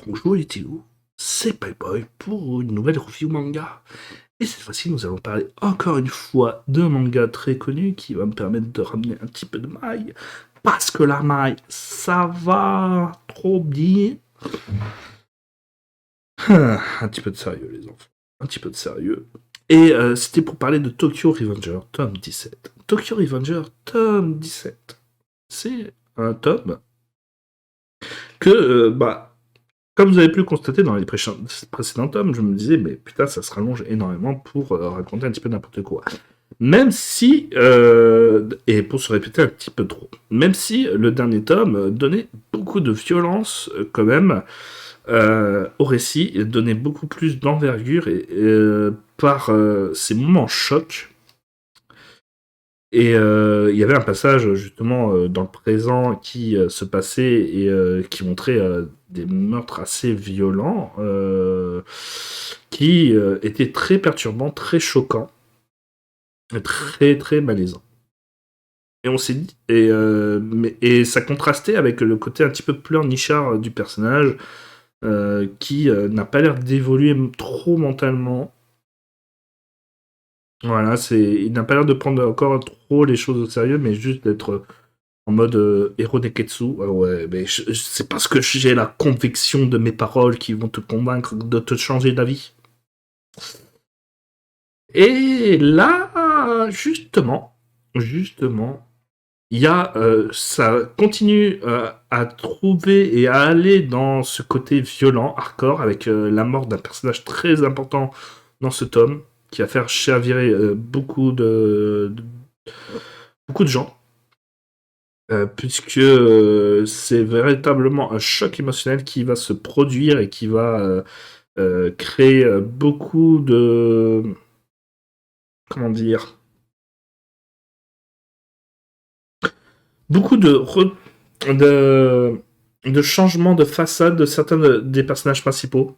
Bonjour les Théo, c'est Payboy pour une nouvelle review manga. Et cette fois-ci, nous allons parler encore une fois d'un manga très connu qui va me permettre de ramener un petit peu de maille. Parce que la maille, ça va trop bien. Un petit peu de sérieux, les enfants. Un petit peu de sérieux. Et c'était pour parler de Tokyo Revenger, tome 17. Tokyo Revenger, tome 17. C'est un tome que, comme vous avez pu le constater dans les précédents tomes, je me disais, mais putain, ça se rallonge énormément pour raconter un petit peu n'importe quoi. Même si, et pour se répéter un petit peu trop, même si le dernier tome donnait beaucoup de violence quand même au récit, donnait beaucoup plus d'envergure par ces moments chocs. Et il y avait un passage justement dans le présent qui se passait et qui montrait des meurtres assez violents qui étaient très perturbants, très choquants, très très malaisants. Et on s'est dit, et ça contrastait avec le côté un petit peu pleurnichard du personnage qui n'a pas l'air d'évoluer trop mentalement. Voilà, il n'a pas l'air de prendre encore trop les choses au sérieux, mais juste d'être en mode héros Neketsu. Ouais, mais c'est parce que j'ai la conviction de mes paroles qui vont te convaincre de te changer d'avis. Et là, justement, il y a, ça continue à trouver et à aller dans ce côté violent, hardcore, avec la mort d'un personnage très important dans ce tome, qui va faire chavirer beaucoup de gens. Puisque c'est véritablement un choc émotionnel qui va se produire et qui va créer beaucoup de... Comment dire, beaucoup de changements de façade de certains des personnages principaux.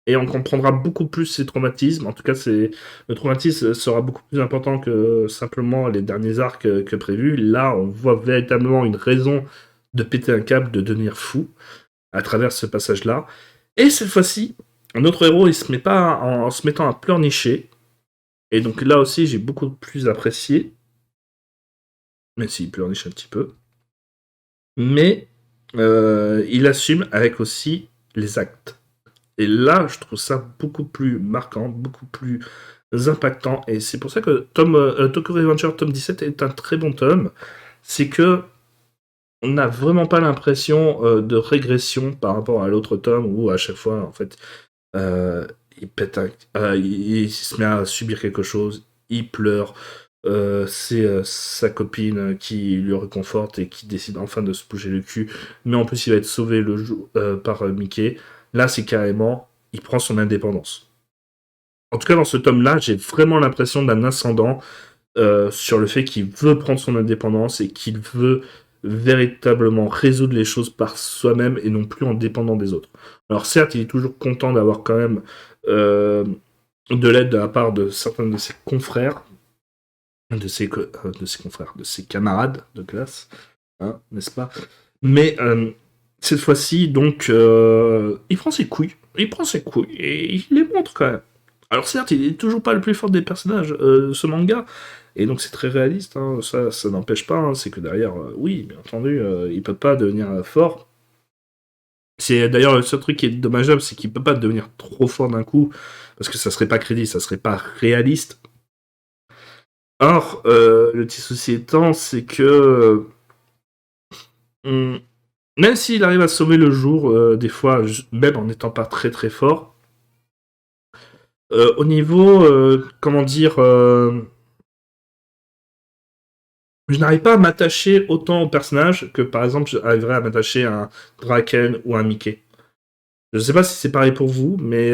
Et on comprendra beaucoup plus ces traumatismes. En tout cas, le traumatisme sera beaucoup plus important que simplement les derniers arcs que prévu. Là, on voit véritablement une raison de péter un câble, de devenir fou à travers ce passage-là. Et cette fois-ci, notre héros, il se met pas en se mettant à pleurnicher. Et donc là aussi, j'ai beaucoup plus apprécié. Même s'il pleurniche un petit peu. Mais il assume avec aussi les actes. Et là, je trouve ça beaucoup plus marquant, beaucoup plus impactant. Et c'est pour ça que Tokyo Revenger tome 17 est un très bon tome. C'est que on n'a vraiment pas l'impression de régression par rapport à l'autre tome où à chaque fois, en fait, euh, il se met à subir quelque chose, il pleure. C'est sa copine qui lui réconforte et qui décide enfin de se bouger le cul. Mais en plus, il va être sauvé par Mickey. Là, c'est carrément, il prend son indépendance. En tout cas, dans ce tome-là, j'ai vraiment l'impression d'un ascendant sur le fait qu'il veut prendre son indépendance et qu'il veut véritablement résoudre les choses par soi-même et non plus en dépendant des autres. Alors certes, il est toujours content d'avoir quand même de l'aide de la part de certains de ses confrères, de ses confrères, de ses camarades de classe, hein, n'est-ce pas? Mais cette fois-ci, donc, il prend ses couilles. Il prend ses couilles et il les montre quand même. Alors certes, il est toujours pas le plus fort des personnages de ce manga, et donc c'est très réaliste, hein, ça n'empêche pas, hein, c'est que derrière, oui, bien entendu, il peut pas devenir fort. C'est d'ailleurs le seul truc qui est dommageable, c'est qu'il peut pas devenir trop fort d'un coup, parce que ça serait pas crédible, ça serait pas réaliste. Or, le petit souci étant, c'est que même s'il arrive à sauver le jour, des fois, même en n'étant pas très très fort, au niveau, comment dire, je n'arrive pas à m'attacher autant au personnage que par exemple j'arriverais à m'attacher à un Draken ou un Mickey. Je ne sais pas si c'est pareil pour vous, mais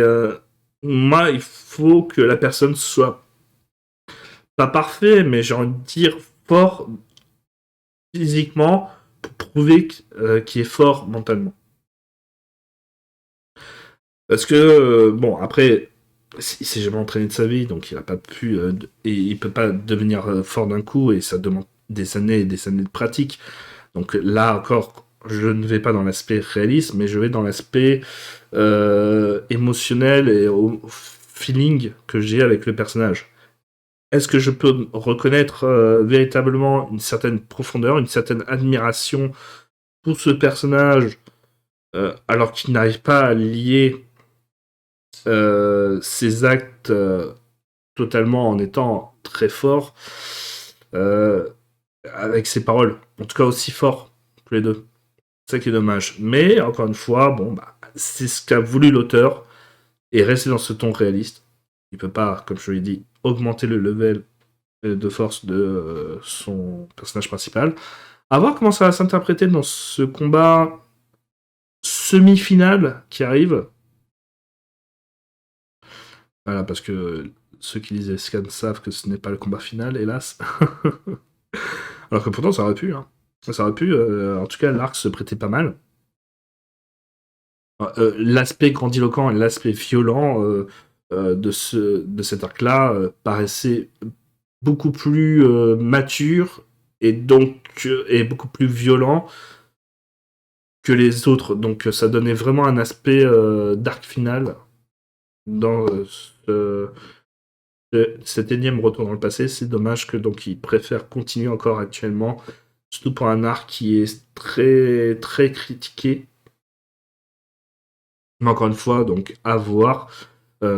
moi, il faut que la personne soit pas parfait, mais j'ai envie de dire fort physiquement pour prouver qu'il est fort mentalement. Parce que, bon, après, il s'est jamais entraîné de sa vie, donc il a pas pu, et il peut pas devenir fort d'un coup, et ça demande des années et des années de pratique. Donc là encore, je ne vais pas dans l'aspect réaliste, mais je vais dans l'aspect émotionnel et au feeling que j'ai avec le personnage. Est-ce que je peux reconnaître véritablement une certaine profondeur, une certaine admiration pour ce personnage, alors qu'il n'arrive pas à lier ses actes totalement en étant très fort avec ses paroles, en tout cas aussi fort tous les deux. C'est ça qui est dommage. Mais encore une fois, bon, bah, c'est ce qu'a voulu l'auteur et rester dans ce ton réaliste. Il peut pas, comme je l'ai dit, augmenter le level de force de son personnage principal. À voir comment ça va s'interpréter dans ce combat semi-final qui arrive. Voilà, parce que ceux qui lisent les scans savent que ce n'est pas le combat final, hélas. Alors que pourtant, ça aurait pu. Hein. Ça aurait pu. En tout cas, l'arc se prêtait pas mal. L'aspect grandiloquent et l'aspect violent de cet arc-là paraissait beaucoup plus mature et donc et beaucoup plus violent que les autres. Donc ça donnait vraiment un aspect d'arc final dans cet énième retour dans le passé. C'est dommage que donc ils préfèrent continuer encore actuellement, surtout pour un arc qui est très très critiqué. Mais encore une fois, donc à voir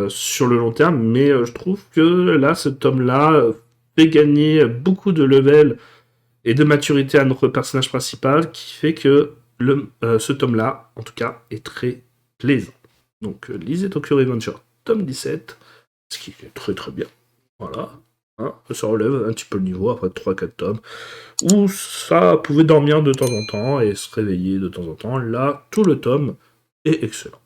sur le long terme. Mais je trouve que là, ce tome-là fait gagner beaucoup de level et de maturité à notre personnage principal, qui fait que ce tome-là, en tout cas, est très plaisant. Donc, lisez Tokyo Revenger, tome 17, ce qui est très très bien. Voilà. Hein, ça relève un petit peu le niveau après 3-4 tomes, où ça pouvait dormir de temps en temps et se réveiller de temps en temps. Là, tout le tome est excellent.